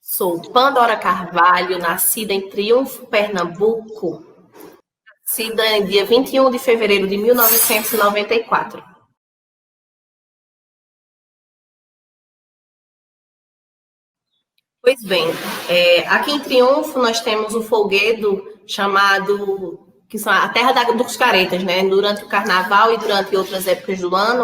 Sou Pandora Carvalho, nascida em Triunfo, Pernambuco, nascida em dia 21 de fevereiro de 1994. Pois bem, aqui em Triunfo nós temos um folguedo chamado, que são a terra dos caretas, né? Durante o carnaval e durante outras épocas do ano,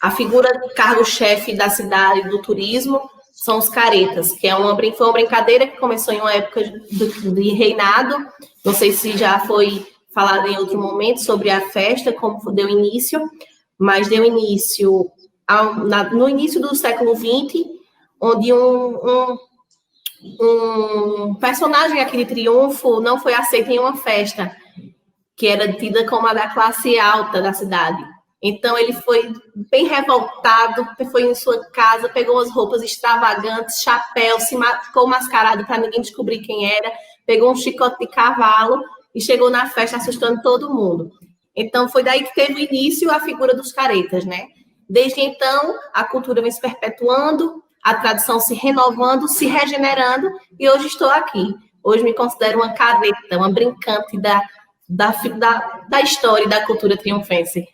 a figura cargo-chefe da cidade do turismo são os caretas, que foi uma brincadeira que começou em uma época de reinado. Não sei se já foi falado em outro momento sobre a festa, como deu início, mas deu início no início do século XX, onde um personagem aqui de Triunfo não foi aceito em uma festa, que era tida como a da classe alta da cidade. Então, ele foi bem revoltado, foi em sua casa, pegou as roupas extravagantes, chapéu, ficou mascarado para ninguém descobrir quem era, pegou um chicote de cavalo e chegou na festa assustando todo mundo. Então, foi daí que teve início a figura dos caretas, né? Desde então, a cultura vem se perpetuando, a tradição se renovando, se regenerando, e hoje estou aqui. Hoje me considero uma careta, uma brincante da história e da cultura triunfense.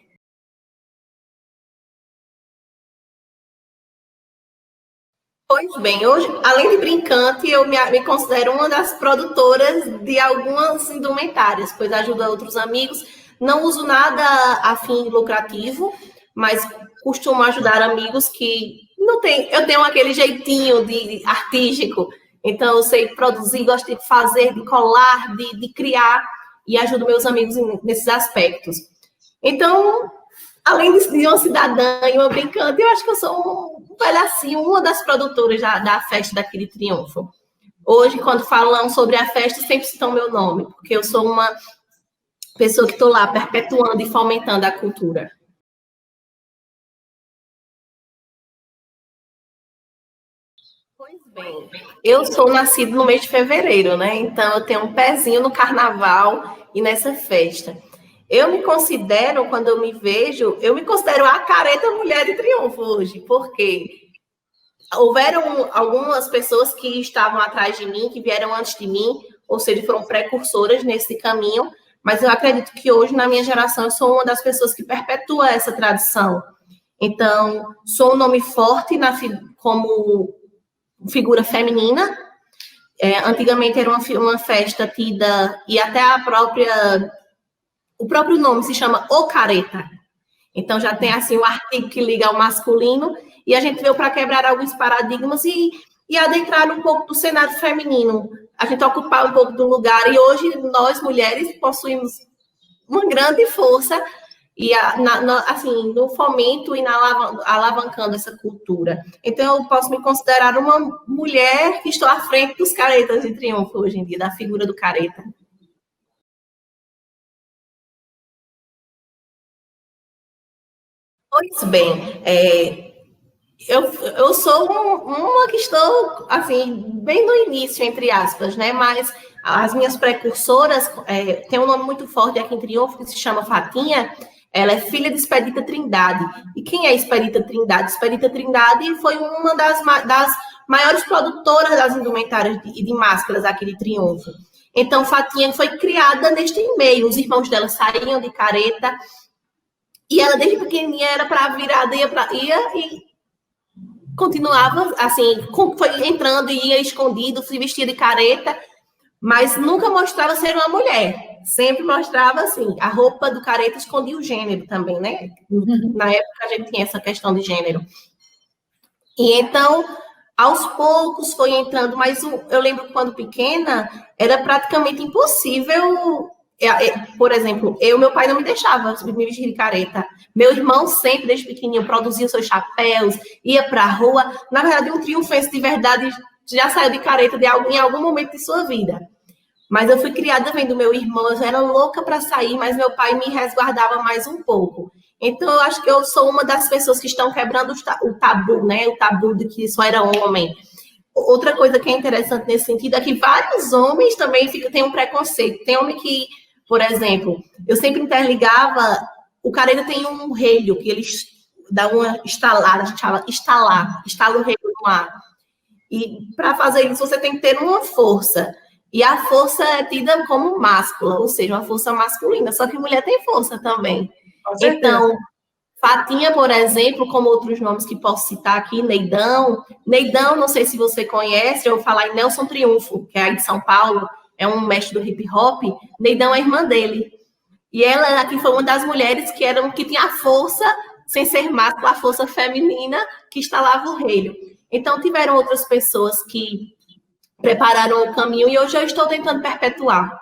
Pois bem, hoje, além de brincante, eu me considero uma das produtoras de algumas indumentárias, pois ajudo outros amigos. Não uso nada a fim lucrativo, mas costumo ajudar amigos que não têm. Eu tenho aquele jeitinho de artístico, então eu sei produzir, gosto de fazer, de colar, de criar, e ajudo meus amigos nesses aspectos. Então, além de uma cidadã e uma brincante, eu acho que eu sou um pedacinho, uma das produtoras da festa daqui de Triunfo. Hoje, quando falam sobre a festa, sempre citam meu nome, porque eu sou uma pessoa que estou lá perpetuando e fomentando a cultura. Pois bem, eu sou nascida no mês de fevereiro, né? Então eu tenho um pezinho no carnaval e nessa festa. Eu me considero, quando eu me vejo, eu me considero a careta mulher de Triunfo hoje, porque houveram algumas pessoas que estavam atrás de mim, que vieram antes de mim, ou seja, foram precursoras nesse caminho, mas eu acredito que hoje, na minha geração, eu sou uma das pessoas que perpetua essa tradição. Então, sou um nome forte como figura feminina. Antigamente era uma festa tida, e até o próprio nome se chama O Careta. Então já tem assim o artigo que liga ao masculino, e a gente veio para quebrar alguns paradigmas e adentrar um pouco do cenário feminino. A gente ocupar um pouco do lugar, e hoje nós, mulheres, possuímos uma grande força e assim, no fomento e alavancando essa cultura. Então, eu posso me considerar uma mulher que estou à frente dos caretas de Triunfo hoje em dia, da figura do careta. Pois bem, eu sou uma que estou, assim, bem no início, entre aspas, né? Mas as minhas precursoras têm um nome muito forte aqui em Triunfo, que se chama Fatinha. Ela é filha de Expedita Trindade. E quem é Expedita Trindade? Expedita Trindade foi uma das maiores produtoras das indumentárias e de máscaras aqui de Triunfo. Então, Fatinha foi criada neste meio. Os irmãos dela saíam de careta, e ela, desde pequenininha, era para a virada, ia e continuava, assim, foi entrando e ia escondido, se vestia de careta, mas nunca mostrava ser uma mulher. Sempre mostrava, assim, a roupa do careta escondia o gênero também, né? Na época a gente tinha essa questão de gênero. E então, aos poucos foi entrando, mas eu lembro que quando pequena, era praticamente impossível. Por exemplo, meu pai não me deixava me vestir de careta. Meu irmão sempre, desde pequenininho, produzia seus chapéus, ia para a rua. Na verdade, um triunfense de verdade já saiu de careta em algum momento de sua vida. Mas eu fui criada vendo meu irmão, eu era louca para sair, mas meu pai me resguardava mais um pouco. Então, eu acho que eu sou uma das pessoas que estão quebrando o tabu, né? O tabu de que só era homem. Outra coisa que é interessante nesse sentido é que vários homens também têm um preconceito. Tem homem que, por exemplo, eu sempre interligava, o careta tem um relho que eles dão uma estalada, a gente fala estalar, estala o relho no ar. E para fazer isso, você tem que ter uma força. E a força é tida como máscula, ou seja, uma força masculina. Só que mulher tem força também. Então, Fatinha, por exemplo, como outros nomes que posso citar aqui, Neidão. Neidão, não sei se você conhece, eu vou falar em Nelson Triunfo, que é aí de São Paulo, é um mestre do hip hop. Neidão é irmã dele. E ela aqui foi uma das mulheres que tinha a força, sem ser máscula, a força feminina que instalava o reino. Então, tiveram outras pessoas que prepararam o caminho e hoje eu estou tentando perpetuar.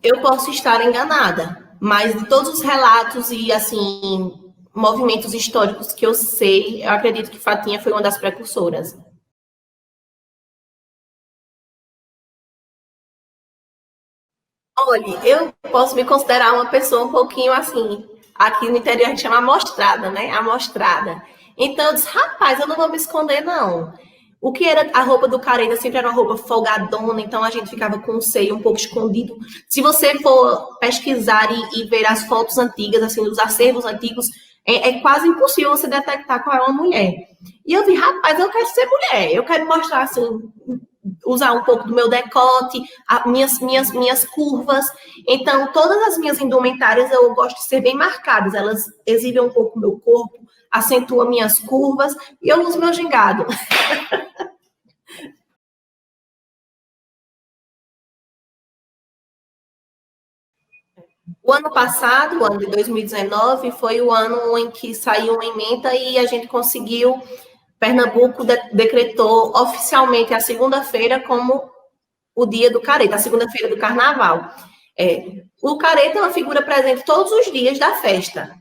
Eu posso estar enganada, mas de todos os relatos e, assim, movimentos históricos que eu sei, eu acredito que Fatinha foi uma das precursoras. Olha, eu posso me considerar uma pessoa um pouquinho assim, aqui no interior a gente chama amostrada, né? Amostrada. Então eu disse, rapaz, eu não vou me esconder, não. O que era a roupa do Careta sempre era uma roupa folgadona, então a gente ficava com o seio um pouco escondido. Se você for pesquisar e ver as fotos antigas, assim, os acervos antigos, é quase impossível você detectar qual é uma mulher. E eu vi, rapaz, eu quero ser mulher, eu quero mostrar, assim, usar um pouco do meu decote, minhas curvas. Então, todas as minhas indumentárias eu gosto de ser bem marcadas. Elas exibem um pouco o meu corpo, acentuam minhas curvas e eu uso meu gingado. O ano passado, o ano de 2019, foi o ano em que saiu uma emenda e a gente conseguiu. Pernambuco decretou oficialmente a segunda-feira como o dia do careta, a segunda-feira do carnaval. O careta é uma figura presente todos os dias da festa.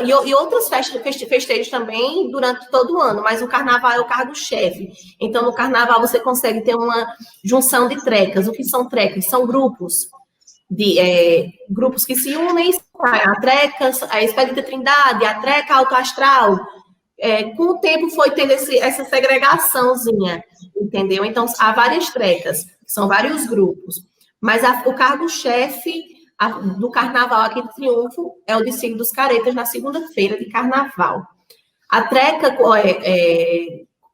E outras festas, festejos também durante todo o ano, mas o carnaval é o cargo-chefe. Então, no carnaval, você consegue ter uma junção de trecas. O que são trecas? São grupos que se unem, a treca, a Expedita Trindade, a treca Alto Astral. Com o tempo foi tendo essa segregaçãozinha, entendeu? Então, há várias trecas, são vários grupos. Mas o cargo-chefe do carnaval aqui de Triunfo é o desfile dos caretas na segunda-feira de carnaval. A treca,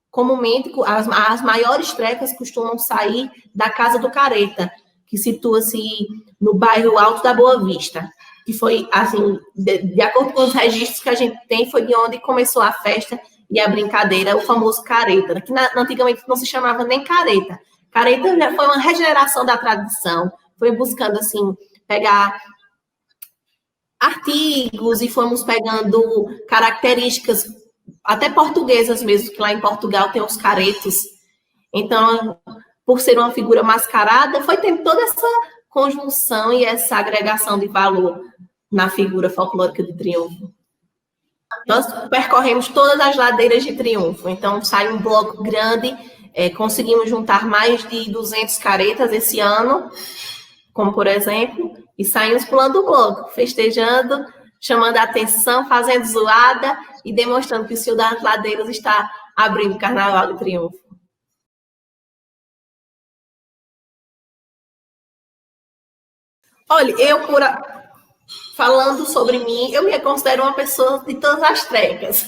comumente, as maiores trecas costumam sair da Casa do Careta, que situa-se no bairro Alto da Boa Vista, que foi, assim, de acordo com os registros que a gente tem, foi de onde começou a festa e a brincadeira, o famoso careta, que antigamente não se chamava nem careta. Careta já foi uma regeneração da tradição, foi buscando, assim, pegar artigos e fomos pegando características, até portuguesas mesmo, que lá em Portugal tem os caretos. Então, por ser uma figura mascarada, foi tendo toda essa conjunção e essa agregação de valor na figura folclórica de Triunfo. Nós percorremos todas as ladeiras de Triunfo, então sai um bloco grande, conseguimos juntar mais de 200 caretas esse ano, como por exemplo, e saímos pulando o bloco, festejando, chamando a atenção, fazendo zoada e demonstrando que o Senhor das Ladeiras está abrindo o Carnaval de Triunfo. Olha, falando sobre mim, eu me considero uma pessoa de todas as trecas.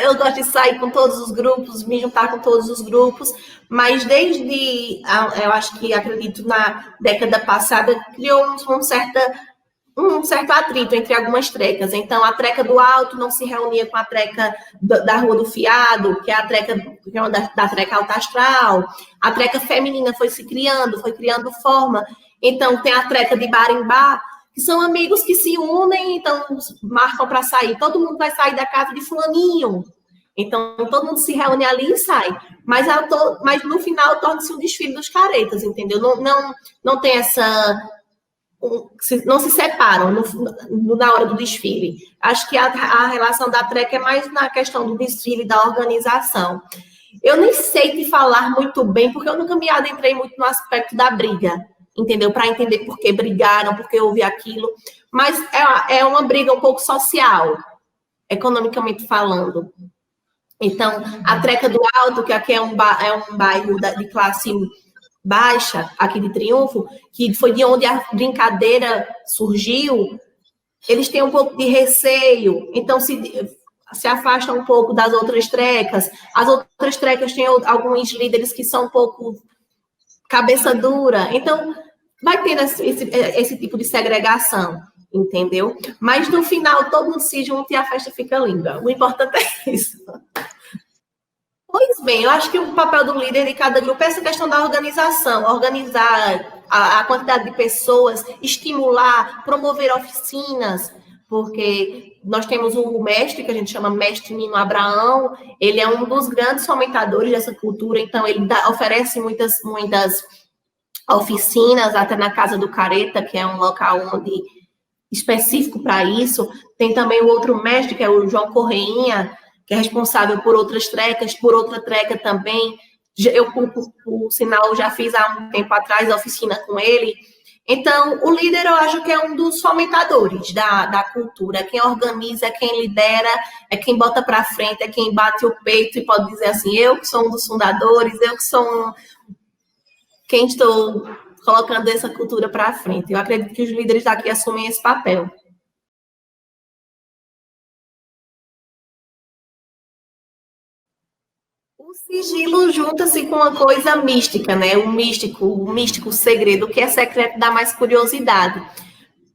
Eu gosto de sair com todos os grupos, me juntar com todos os grupos, mas eu acho que, acredito, na década passada, criou um certo atrito entre algumas trecas. Então, a treca do alto não se reunia com a treca da Rua do Fiado, que é a treca que é uma da treca alta astral. A treca feminina foi criando forma. Então, tem a treca de bar em bar, que são amigos que se unem, então marcam para sair. Todo mundo vai sair da casa de fulaninho. Então, todo mundo se reúne ali e sai. Mas no final, torna-se um desfile dos caretas, entendeu? Não tem essa... Não se separam na hora do desfile. Acho que a relação da treca é mais na questão do desfile, da organização. Eu nem sei te falar muito bem, porque eu nunca me adentrei muito no aspecto da briga, entendeu? Para entender por que brigaram, por que houve aquilo. Mas é uma briga um pouco social, economicamente falando. Então, a Treca do Alto, que aqui é um bairro de classe baixa, aqui de Triunfo, que foi de onde a brincadeira surgiu, eles têm um pouco de receio. Então, se afasta um pouco das outras trecas. As outras trecas têm alguns líderes que são um pouco cabeça dura. Então, vai tendo esse tipo de segregação, entendeu? Mas, no final, todo mundo se junta e a festa fica linda. O importante é isso. Pois bem, eu acho que o papel do líder de cada grupo é essa questão da organização, organizar a quantidade de pessoas, estimular, promover oficinas, porque nós temos o mestre, que a gente chama Mestre Nino Abraão, ele é um dos grandes fomentadores dessa cultura, então ele oferece muitas oficinas, até na Casa do Careta, que é um local específico para isso. Tem também o outro mestre, que é o João Correinha, que é responsável por outras trecas, por outra treca também. Eu, por sinal, já fiz há um tempo atrás a oficina com ele. Então, o líder, eu acho que é um dos fomentadores da cultura. Quem organiza, quem lidera, é quem bota para frente, é quem bate o peito e pode dizer assim, eu que sou um dos fundadores, eu que sou quem estou colocando essa cultura para frente. Eu acredito que os líderes daqui assumem esse papel. O sigilo junta-se com uma coisa mística, né? O místico, o segredo, o que é secreto dá mais curiosidade.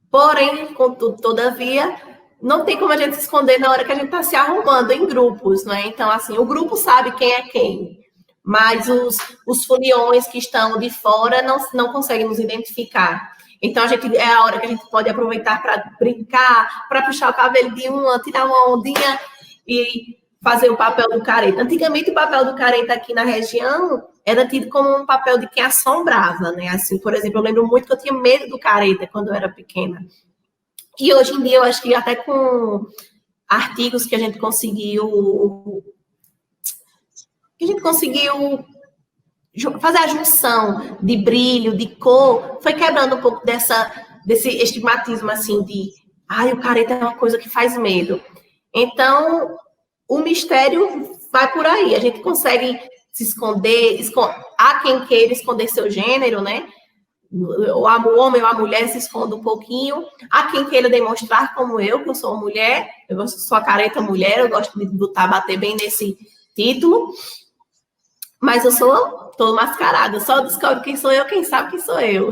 Porém, contudo, todavia, não tem como a gente se esconder na hora que a gente está se arrumando em grupos, né? Então, assim, o grupo sabe quem é quem, mas os foliões que estão de fora não conseguem nos identificar. Então, é a hora que a gente pode aproveitar para brincar, para puxar o cabelo de uma, tirar uma ondinha e fazer o papel do careta. Antigamente, o papel do careta aqui na região era tido como um papel de quem assombrava, né? Assim, por exemplo, eu lembro muito que eu tinha medo do careta quando eu era pequena. E hoje em dia, eu acho que até com artigos que a gente conseguiu fazer a junção de brilho, de cor, foi quebrando um pouco desse estigmatismo, assim, de o careta é uma coisa que faz medo. Então, o mistério vai por aí. A gente consegue se esconder, há quem queira esconder seu gênero, né? O homem ou a mulher se esconde um pouquinho. Há quem queira demonstrar como eu, que eu sou mulher, eu sou a careta mulher, eu gosto de bater bem nesse título. Mas eu tô mascarada, só descobre quem sou eu, quem sabe quem sou eu.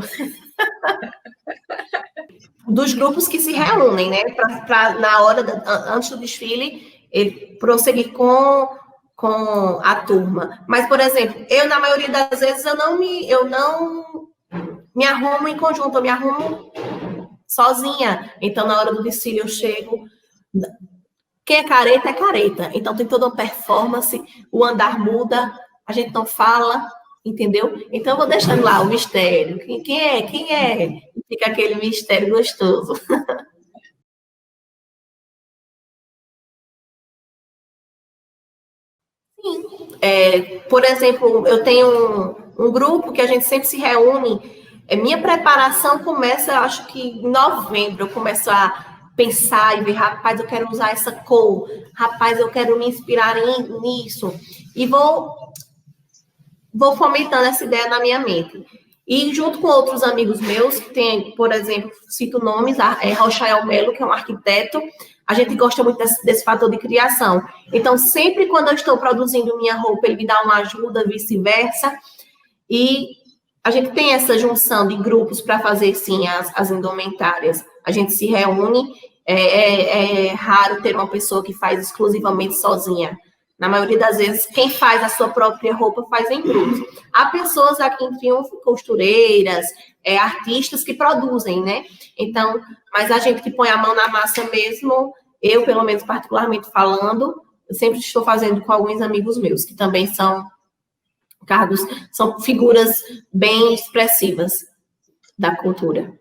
Dos grupos que se reúnem, né? Na hora, antes do desfile, ele prosseguir com a turma. Mas, por exemplo, eu, na maioria das vezes, eu não me arrumo em conjunto, eu me arrumo sozinha. Então, na hora do desfile, eu chego. Quem é careta é careta. Então, tem toda uma performance, o andar muda, a gente não fala, entendeu? Então, eu vou deixando lá o mistério. Quem é? Fica aquele mistério gostoso. Sim. Por exemplo, eu tenho um grupo que a gente sempre se reúne. Minha preparação começa, acho que em novembro, eu começo a pensar e ver, rapaz, eu quero usar essa cor, rapaz, eu quero me inspirar nisso. E vou fomentando essa ideia na minha mente. E junto com outros amigos meus, que tem, por exemplo, cito nomes, Rochael Melo, que é um arquiteto, a gente gosta muito desse fator de criação. Então, sempre quando eu estou produzindo minha roupa, ele me dá uma ajuda, vice-versa. E a gente tem essa junção de grupos para fazer, sim, as indumentárias. A gente se reúne, é raro ter uma pessoa que faz exclusivamente sozinha. Na maioria das vezes, quem faz a sua própria roupa faz em grupos. Há pessoas aqui em Triunfo, costureiras, artistas que produzem, né? Então, mas a gente que põe a mão na massa mesmo, eu, pelo menos particularmente falando, eu sempre estou fazendo com alguns amigos meus, que também são figuras bem expressivas da cultura.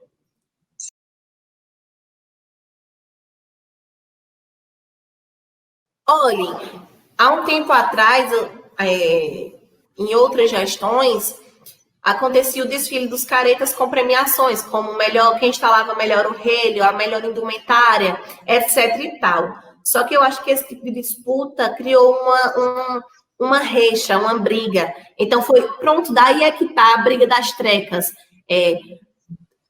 Olhem, há um tempo atrás, em outras gestões, acontecia o desfile dos caretas com premiações, como quem instalava melhor o relho, a melhor indumentária, etc. e tal. Só que eu acho que esse tipo de disputa criou uma rixa, uma briga. Então, daí é que está a briga das trecas.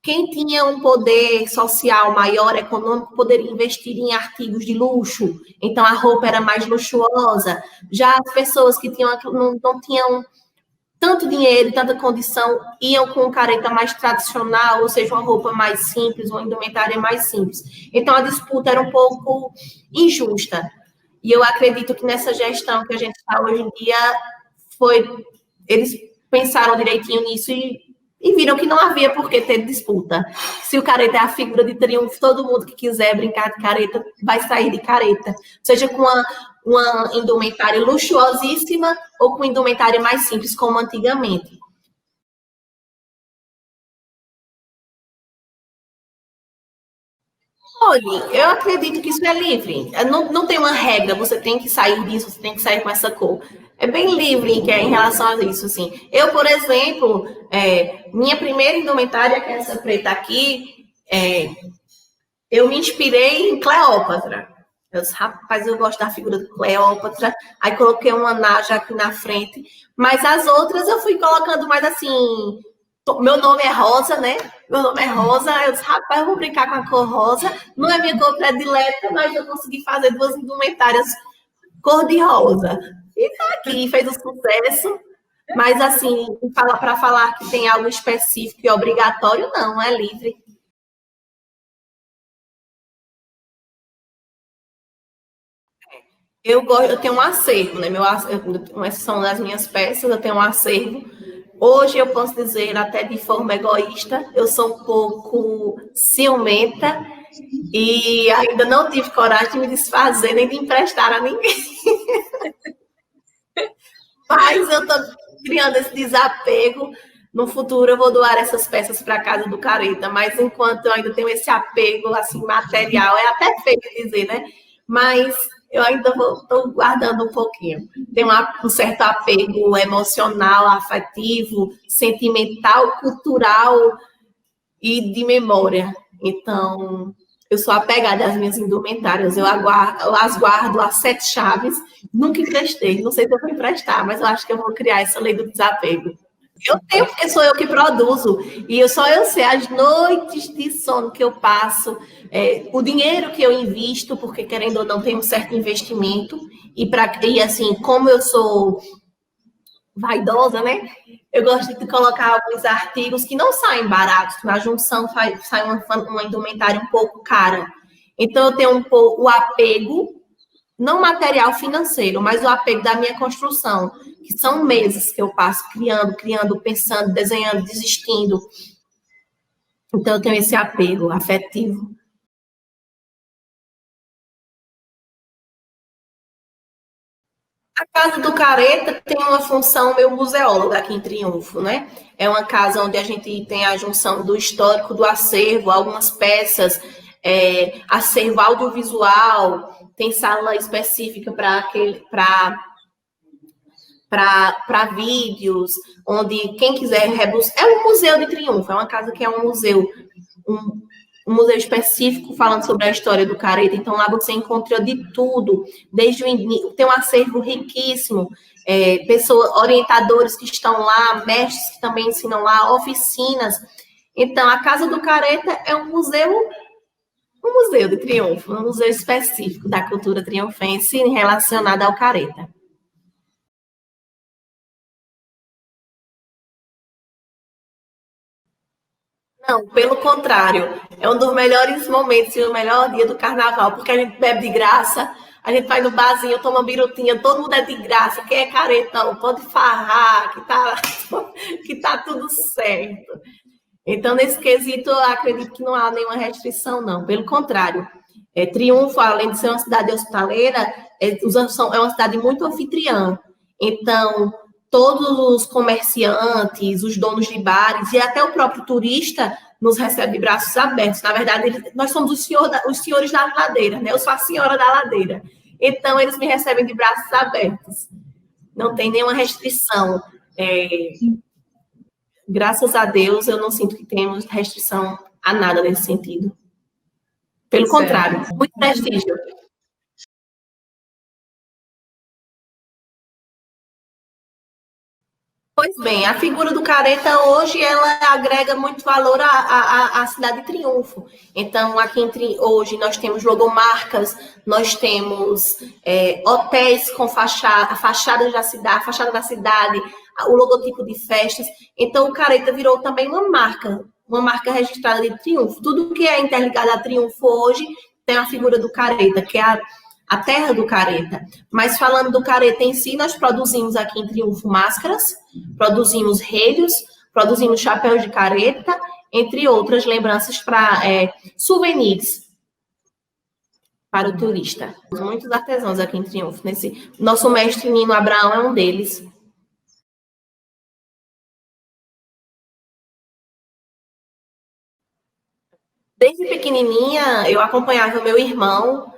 Quem tinha um poder social maior, econômico, poderia investir em artigos de luxo, então a roupa era mais luxuosa. Já as pessoas que não tinham tanto dinheiro e tanta condição iam com careta mais tradicional, ou seja, uma roupa mais simples, uma indumentária mais simples. Então a disputa era um pouco injusta. E eu acredito que nessa gestão que a gente está hoje em dia, eles pensaram direitinho nisso e viram que não havia por que ter disputa. Se o careta é a figura de triunfo, todo mundo que quiser brincar de careta vai sair de careta. Seja com uma indumentária luxuosíssima ou com indumentária mais simples, como antigamente. Olha, eu acredito que isso é livre. Não tem uma regra, você tem que sair disso, você tem que sair com essa cor. É bem livre em relação a isso, assim. Eu, por exemplo, minha primeira indumentária, que é essa preta aqui, eu me inspirei em Cleópatra. Eu disse, rapaz, eu gosto da figura de Cleópatra. Aí coloquei uma naja aqui na frente. Mas as outras eu fui colocando mais assim. Meu nome é Rosa, né? Meu nome é Rosa. Eu disse, rapaz, eu vou brincar com a cor rosa. Não é minha cor predileta, mas eu consegui fazer duas indumentárias cor de rosa. E tá aqui, fez um sucesso. Mas assim, para falar que tem algo específico e obrigatório, não, é livre. Eu tenho um acervo, né? Uma exceção das minhas peças, eu tenho um acervo. Hoje eu posso dizer, até de forma egoísta, eu sou um pouco ciumenta e ainda não tive coragem de me desfazer nem de emprestar a ninguém. Mas eu estou criando esse desapego. No futuro eu vou doar essas peças para a casa do careta, mas enquanto eu ainda tenho esse apego assim material, é até feio dizer, né? Mas eu ainda estou guardando um pouquinho. Tem um certo apego emocional, afetivo, sentimental, cultural e de memória. Então, eu sou apegada às minhas indumentárias. Eu as guardo às 7 chaves. Nunca emprestei. Não sei se eu vou emprestar, mas eu acho que eu vou criar essa lei do desapego. Eu tenho, porque sou eu que produzo. E só eu sei as noites de sono que eu passo, o dinheiro que eu invisto, porque querendo ou não, tem um certo investimento. E assim, como eu sou vaidosa, né? Eu gosto de colocar alguns artigos que não saem baratos. Na junção sai uma indumentária um pouco cara. Então, eu tenho um pouco o apego, não material financeiro, mas o apego da minha construção, que são meses que eu passo criando, pensando, desenhando, desistindo. Então, eu tenho esse apego afetivo. A Casa do Careta tem uma função meio museóloga aqui em Triunfo, né? É uma casa onde a gente tem a junção do histórico, do acervo, algumas peças, acervo audiovisual, tem sala específica para vídeos, onde quem quiser rebuscar. É um museu de Triunfo, é uma casa que é um, um museu específico falando sobre a história do careta. Então, lá você encontra de tudo, desde o início, tem um acervo riquíssimo, orientadores que estão lá, mestres que também ensinam lá, oficinas. Então, a Casa do Careta é um museu de Triunfo, um museu específico da cultura triunfense relacionada ao careta. Não, pelo contrário, é um dos melhores momentos e o melhor dia do carnaval, porque a gente bebe de graça, a gente vai no barzinho, toma birutinha, todo mundo é de graça, quem é caretão pode farrar, que tá tudo certo. Então, nesse quesito, eu acredito que não há nenhuma restrição, não. Pelo contrário, Triunfo, além de ser uma cidade hospitaleira, é uma cidade muito anfitriã. Então, todos os comerciantes, os donos de bares e até o próprio turista nos recebe de braços abertos. Na verdade, nós somos os senhores da ladeira, né? Eu sou a senhora da ladeira. Então, eles me recebem de braços abertos. Não tem nenhuma restrição. Graças a Deus, eu não sinto que temos restrição a nada nesse sentido. Pelo contrário, muito prestígio. Pois bem, a figura do careta hoje ela agrega muito valor à cidade de Triunfo. Então, aqui hoje nós temos logomarcas, nós temos hotéis com fachada, a fachada da cidade, o logotipo de festas. Então, o careta virou também uma marca registrada de Triunfo. Tudo que é interligado a Triunfo hoje tem a figura do careta, que é a terra do careta. Mas falando do careta em si, nós produzimos aqui em Triunfo máscaras, produzimos relhos, produzimos chapéus de careta, entre outras lembranças para souvenirs para o turista. Muitos artesãos aqui em Triunfo. Nosso mestre Nino Abraão é um deles. Desde pequenininha, eu acompanhava meu irmão,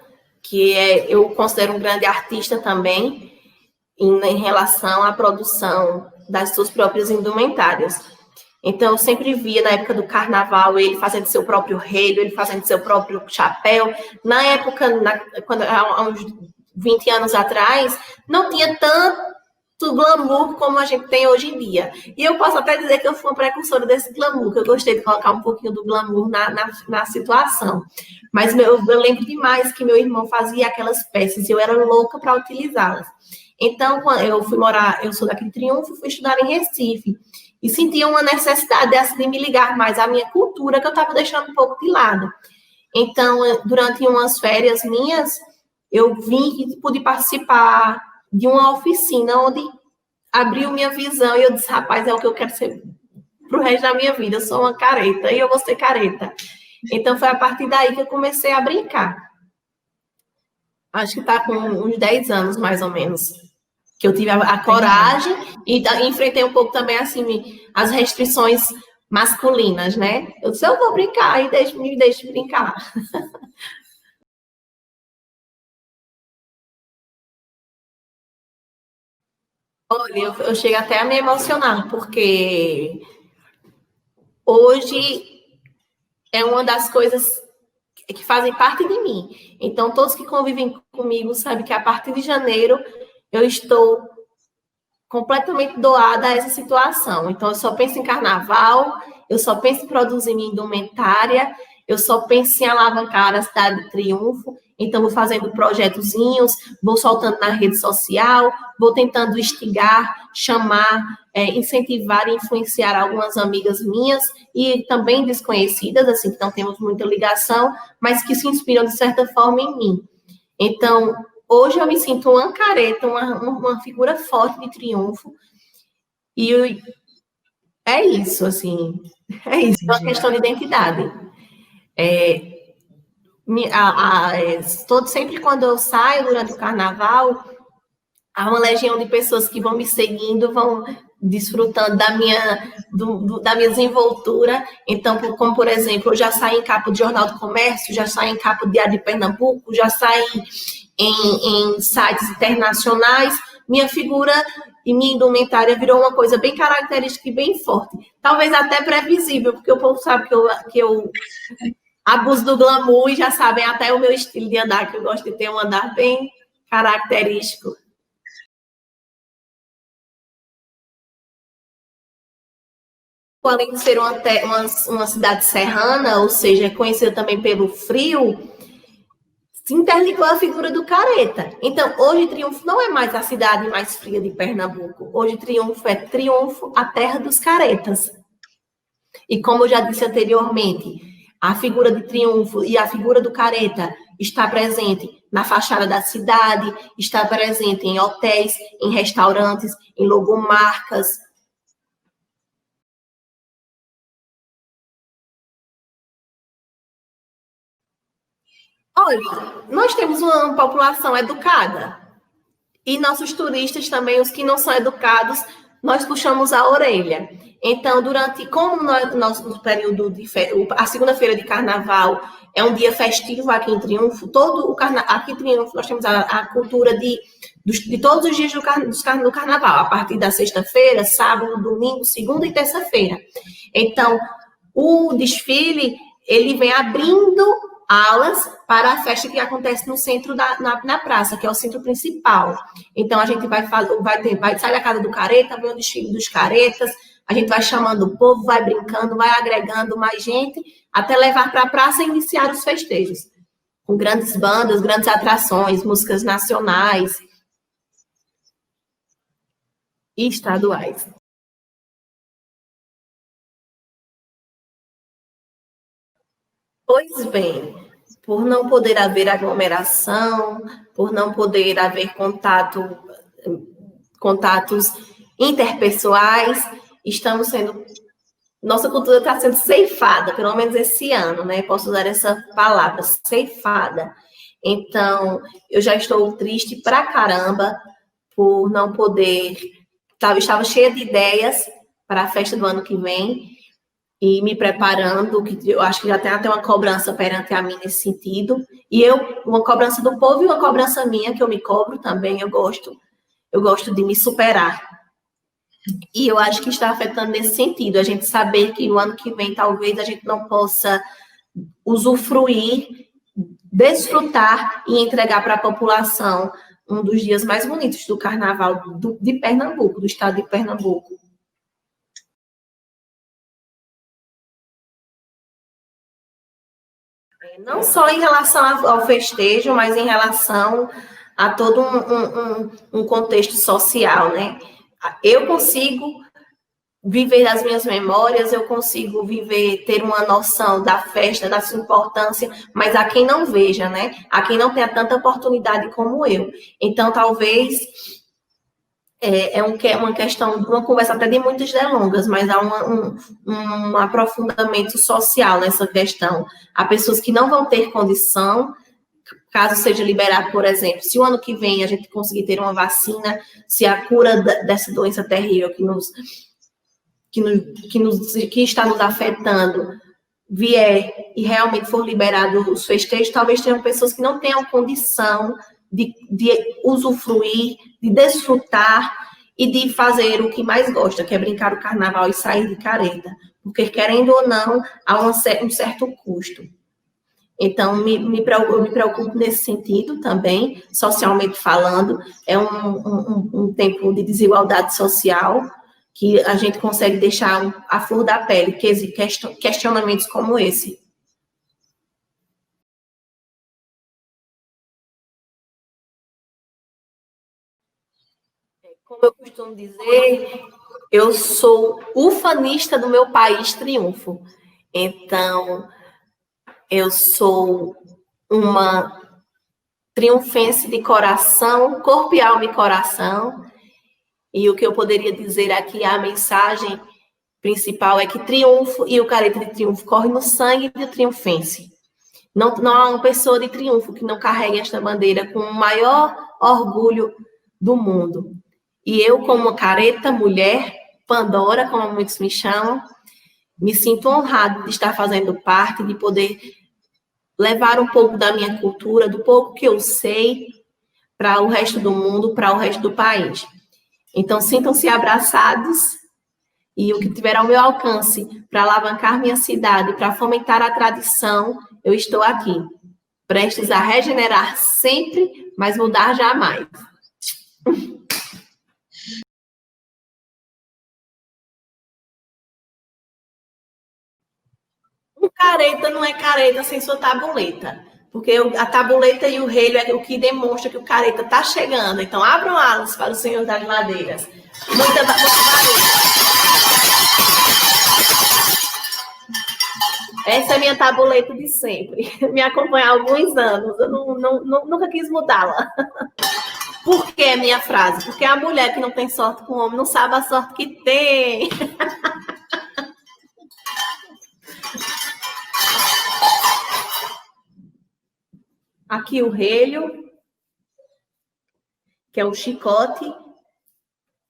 eu considero um grande artista também, em relação à produção das suas próprias indumentárias. Então, eu sempre via, na época do carnaval, ele fazendo seu próprio relho, ele fazendo seu próprio chapéu. Na época, há uns 20 anos atrás, não tinha tanto glamour como a gente tem hoje em dia. E eu posso até dizer que eu fui uma precursora desse glamour, que eu gostei de colocar um pouquinho do glamour na situação. Mas eu lembro demais que meu irmão fazia aquelas peças e eu era louca para utilizá-las. Então, eu sou daqui de Triunfo, fui estudar em Recife. E sentia uma necessidade de me ligar mais à minha cultura, que eu estava deixando um pouco de lado. Então, durante umas férias minhas, eu vim e pude participar de uma oficina onde abriu minha visão e eu disse, rapaz, é o que eu quero ser para o resto da minha vida. Eu sou uma careta e eu vou ser careta. Então, foi a partir daí que eu comecei a brincar. Acho que está com uns 10 anos, mais ou menos, que eu tive a coragem e enfrentei um pouco também, assim, as restrições masculinas, né? Eu disse, eu vou brincar e me deixe brincar. Olha, eu chego até a me emocionar, porque hoje é uma das coisas que fazem parte de mim. Então, todos que convivem comigo sabem que a partir de janeiro eu estou completamente doada a essa situação. Então, eu só penso em carnaval, eu só penso em produzir minha indumentária, eu só penso em alavancar a cidade de Triunfo. Então, vou fazendo projetozinhos, vou soltando na rede social, vou tentando instigar, chamar, incentivar e influenciar algumas amigas minhas e também desconhecidas, assim, que não temos muita ligação, mas que se inspiram, de certa forma, em mim. Então, hoje eu me sinto uma careta, uma figura forte de Triunfo, e é isso, assim, é isso, é uma questão de identidade. Sempre quando eu saio durante o carnaval, há uma legião de pessoas que vão me seguindo, vão desfrutando da minha desenvoltura. Então, como por exemplo, eu já saí em capa de Jornal do Comércio, já saí em capa de Diário de Pernambuco, já saí em sites internacionais. Minha figura e minha indumentária virou uma coisa bem característica e bem forte. Talvez até previsível, porque o povo sabe que eu abuso do glamour e já sabem até o meu estilo de andar, que eu gosto de ter um andar bem característico. Além de ser uma cidade serrana, ou seja, conhecida também pelo frio, se interligou a figura do careta. Então, hoje Triunfo não é mais a cidade mais fria de Pernambuco. Hoje Triunfo é Triunfo, a terra dos caretas. E como eu já disse anteriormente, a figura de Triunfo e a figura do careta está presente na fachada da cidade, está presente em hotéis, em restaurantes, em logomarcas. Olha, nós temos uma população educada e nossos turistas também, os que não são educados, nós puxamos a orelha. Então, como no período a segunda-feira de carnaval é um dia festivo aqui em Triunfo, aqui em Triunfo nós temos a cultura de todos os dias do carnaval, a partir da sexta-feira, sábado, domingo, segunda e terça-feira. Então, o desfile, ele vem abrindo alas para a festa que acontece no centro na praça, que é o centro principal. Então, a gente vai sair da casa do careta, ver o desfile dos caretas, a gente vai chamando o povo, vai brincando, vai agregando mais gente, até levar para a praça e iniciar os festejos, com grandes bandas, grandes atrações, músicas nacionais e estaduais. Pois bem, por não poder haver aglomeração, por não poder haver contatos interpessoais, nossa cultura está sendo ceifada, pelo menos esse ano, né? Posso usar essa palavra, ceifada. Então, eu já estou triste pra caramba por não poder. Estava cheia de ideias para a festa do ano que vem e me preparando, que eu acho que já tem até uma cobrança perante a mim nesse sentido. E uma cobrança do povo e uma cobrança minha, que eu me cobro também, eu gosto de me superar. E eu acho que está afetando nesse sentido, a gente saber que no ano que vem talvez a gente não possa usufruir, desfrutar e entregar para a população um dos dias mais bonitos do Carnaval de Pernambuco, do estado de Pernambuco. Não só em relação ao festejo, mas em relação a todo um contexto social, né? Eu consigo viver as minhas memórias, eu consigo ter uma noção da festa, da sua importância, mas há quem não veja, né? Há quem não tenha tanta oportunidade como eu. Então, talvez uma questão, uma conversa até de muitas delongas, mas há um aprofundamento social nessa questão. Há pessoas que não vão ter condição, caso seja liberado, por exemplo, se o ano que vem a gente conseguir ter uma vacina, se a cura dessa doença terrível que está nos afetando vier e realmente for liberado os festejos, talvez tenham pessoas que não tenham condição de usufruir, de desfrutar e de fazer o que mais gosta, que é brincar o carnaval e sair de careta, porque querendo ou não, há um certo custo. Então, eu me preocupo nesse sentido também, socialmente falando, é um tempo de desigualdade social, que a gente consegue deixar a flor da pele, questionamentos como esse. Como eu costumo dizer, eu sou ufanista do meu país triunfo. Então, eu sou uma triunfense de coração, corpo e alma e coração. E o que eu poderia dizer aqui, a mensagem principal é que triunfo e o careta de triunfo corre no sangue do triunfense. Não há uma pessoa de triunfo que não carregue esta bandeira com o maior orgulho do mundo. E eu, como careta, mulher, Pandora, como muitos me chamam, me sinto honrado de estar fazendo parte, de poder levar um pouco da minha cultura, do pouco que eu sei, para o resto do mundo, para o resto do país. Então, sintam-se abraçados e o que tiver ao meu alcance para alavancar minha cidade, para fomentar a tradição, eu estou aqui, prestes a regenerar sempre, mas mudar jamais. Um careta não é careta sem sua tabuleta, porque a tabuleta e o relho é o que demonstra que o careta está chegando. Então, abram alas para o Senhor das Madeiras. Muita Essa é a minha tabuleta de sempre. Me acompanha há alguns anos. Eu nunca quis mudá-la. Por que a minha frase? Porque a mulher que não tem sorte com o homem não sabe a sorte que tem. Aqui o relho, que é o chicote,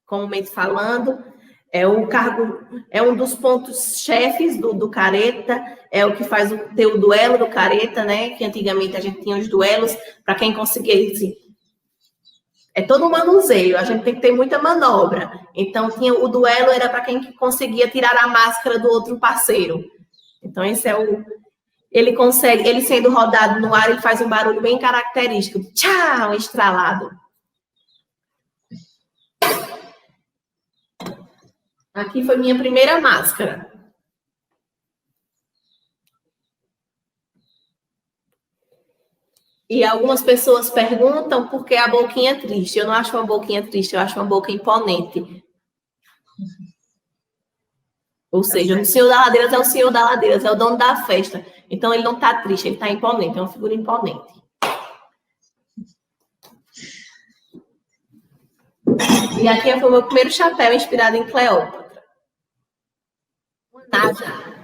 comumente falando, é um dos pontos chefes do careta, é o que faz ter o duelo do careta, né? Que antigamente a gente tinha os duelos para quem conseguisse. É todo um manuseio, a gente tem que ter muita manobra. Então, o duelo era para quem conseguia tirar a máscara do outro parceiro. Então, esse é Ele consegue, ele sendo rodado no ar, ele faz um barulho bem característico. Tchau, estralado. Aqui foi minha primeira máscara. E algumas pessoas perguntam por que a boquinha triste. Eu não acho uma boquinha triste, eu acho uma boca imponente. Ou seja, o Senhor da Ladeiras é o Senhor da Ladeiras, é o dono da festa. Então, ele não está triste, ele está imponente, é uma figura imponente. E aqui foi o meu primeiro chapéu inspirado em Cleópatra. Nada.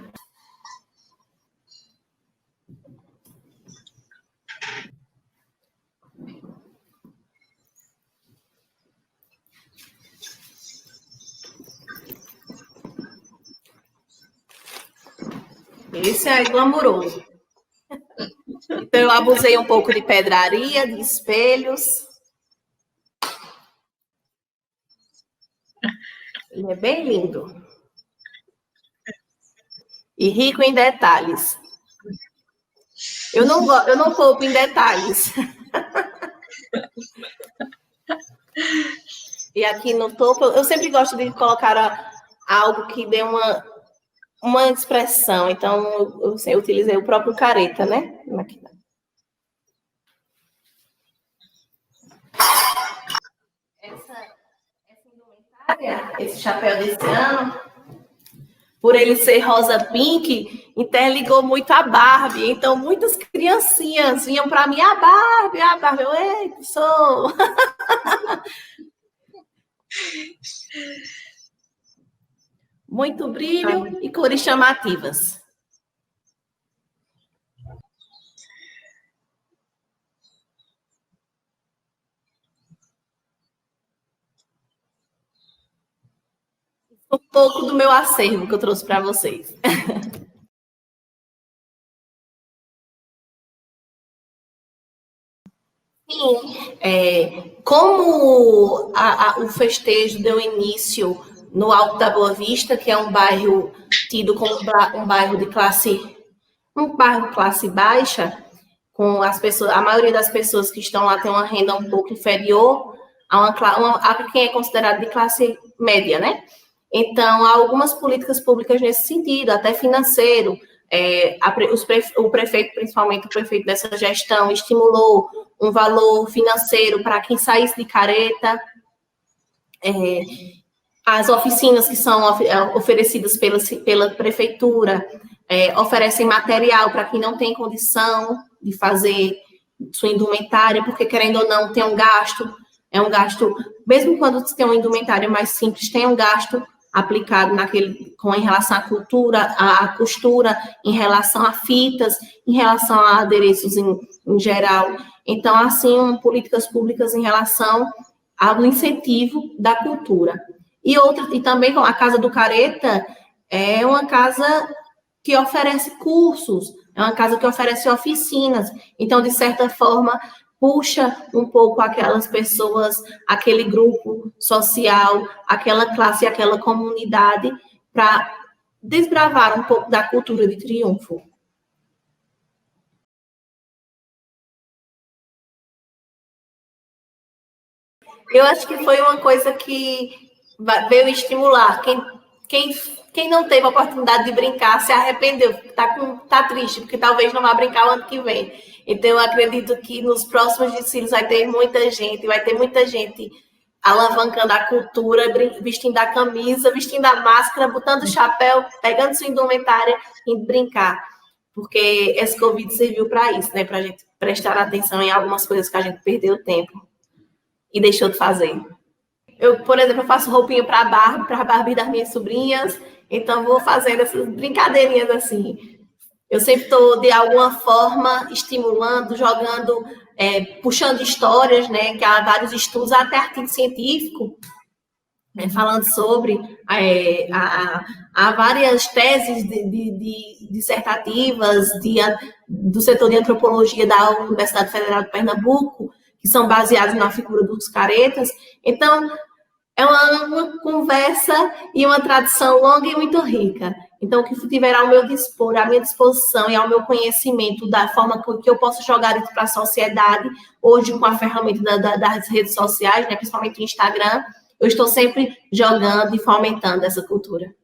Esse é glamouroso. Então, eu abusei um pouco de pedraria, de espelhos. Ele é bem lindo. E rico em detalhes. Eu não poupo em detalhes. E aqui no topo, eu sempre gosto de colocar algo que dê uma expressão. Então, eu utilizei o próprio careta, né? Esse chapéu desse ano, por ele ser rosa pink, interligou muito a Barbie. Então, muitas criancinhas vinham para mim, a Barbie. Eu, ei, sou... Muito brilho e cores chamativas. Um pouco do meu acervo que eu trouxe para vocês. Sim, como o festejo deu início no Alto da Boa Vista, que é um bairro tido como um bairro de classe baixa, com as pessoas, a maioria das pessoas que estão lá tem uma renda um pouco inferior a quem é considerado de classe média, né? Então, há algumas políticas públicas nesse sentido, até financeiro. O prefeito, principalmente o prefeito dessa gestão, estimulou um valor financeiro para quem saísse de careta. As oficinas que são oferecidas pela prefeitura oferecem material para quem não tem condição de fazer sua indumentária, porque, querendo ou não, tem um gasto. É um gasto, mesmo quando tem uma indumentária mais simples, tem um gasto aplicado em relação à cultura, à costura, em relação a fitas, em relação a adereços em geral. Então, assim, políticas públicas em relação ao incentivo da cultura. E também a Casa do Careta é uma casa que oferece cursos, é uma casa que oferece oficinas. Então, de certa forma, puxa um pouco aquelas pessoas, aquele grupo social, aquela classe, aquela comunidade, para desbravar um pouco da cultura de Triunfo. Eu acho que foi uma coisa que veio estimular. Quem não teve a oportunidade de brincar se arrependeu, tá triste, porque talvez não vá brincar o ano que vem. Então, eu acredito que nos próximos desfiles vai ter muita gente alavancando a cultura, vestindo a camisa, vestindo a máscara, botando o chapéu, pegando sua indumentária e brincar. Porque esse Covid serviu para isso, né? Para a gente prestar atenção em algumas coisas que a gente perdeu tempo e deixou de fazer. Eu, por exemplo, faço roupinha para a Barbie das minhas sobrinhas, então vou fazendo essas brincadeirinhas assim. Eu sempre estou, de alguma forma, estimulando, jogando, puxando histórias, né? Que há vários estudos, até artigo científico, falando sobre. Há várias teses dissertativas do setor de antropologia da Universidade Federal de Pernambuco, que são baseadas na figura dos caretas. Então, é uma conversa e uma tradição longa e muito rica. Então, o que tiver ao meu dispor, à minha disposição e ao meu conhecimento da forma que eu posso jogar isso para a sociedade, hoje com a ferramenta das redes sociais, né, principalmente o Instagram, eu estou sempre jogando e fomentando essa cultura.